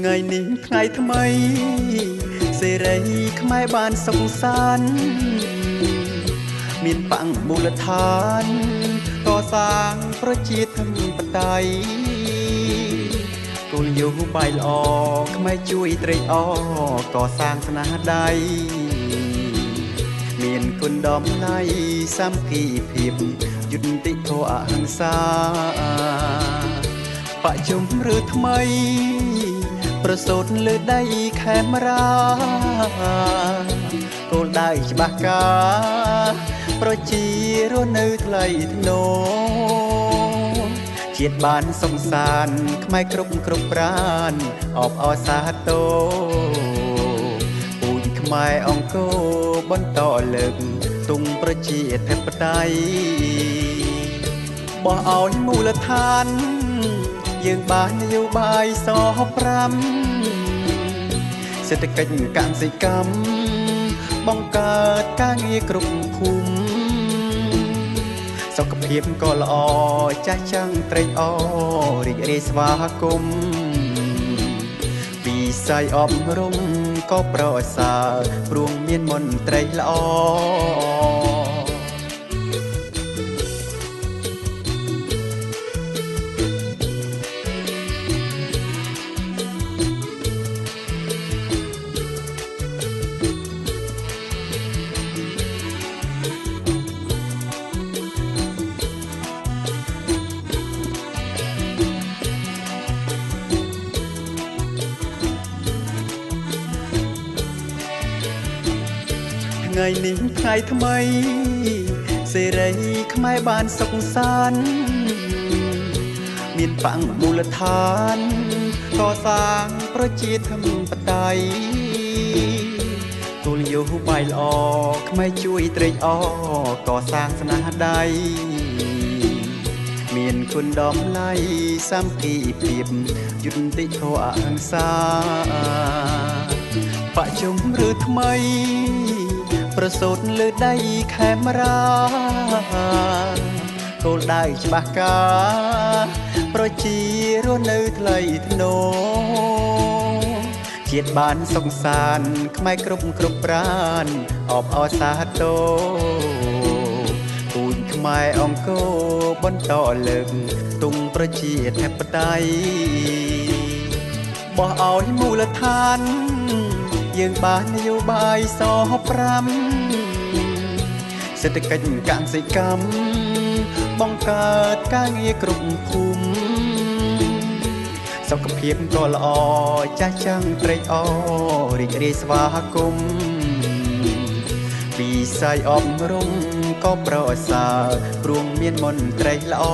ថ្ងៃនេះថ្ងៃថ្មីសេរីខ្មែរបានសុខសាន្តមានបង្មូលដ្ឋានកសាងប្រជាធិបតេយ្យគោលយោបាយល្អខ្មែរជួយត្រេកអរកសាងស្នាដៃមានគុណដំណៃសាមគ្គីភាពយុត្តិធម៌អហិង្សាបច្ចុប្បន្នឬថ្មីប្រសូតលើដីខេមរាគោលដៅច្បាស់ការប្រជារស់នៅថ្លៃថ្នូរជាតិបានសុខសាន្តខ្មែរគ្រប់ប្រានអបអរសាទរពូជខ្មែរអង្គរបន្តលើកទង់ប្រជាធិបតេយ្យបោះឲ្យមូលដ្ឋានយើងបាននយោបាយស5សេដ្ឋកិច្ចកសិកម្មបង្កើតការងារគ្រប់ភូមិសុខភាពក៏ល្អចាស់ចាំងត្រេកអររីករាយស្វាគមន៍វិស័យអប់រំក៏ប្រសើរព្រោះមានមន្ត្រីល្អថ្ងៃនេះថ្ងៃថ្មីសេរីខ្មែរបានសុខសាន្តមានបង្មូលដ្ឋានកសាងប្រជាធិបតេយ្យគោលយោបាយល្អខ្មែរជួយត្រេកអរកសាងស្នាដៃមានគុណដំណៃសាមគ្គីភាពយុត្តិធម៌អហិង្សាបច្ចុប្បន្នឬថ្មីប្រសូតលើដីខេមរាគោលដៅច្បាស់ការប្រជារស់នៅថ្លៃថ្នូរជាតិបានសុខសាន្តខ្មែរគ្រប់ប្រានអបអរសាទរពូជខ្មែរអង្គរបន្តលើកទង់ប្រជាធិបតេយ្យបោះឲ្យមូលដ្ឋានយើងបាននយោបាយស5សេដ្ឋកិច្ចកសិកម្មបង្កើតការងារគ្រប់ភូមិសុខភាពក៏ល្អចាស់ចាំងត្រេកអររីករាយស្វាគមន៍វិស័យអប់រំក៏ប្រសើរព្រោះមានមន្ត្រីល្អ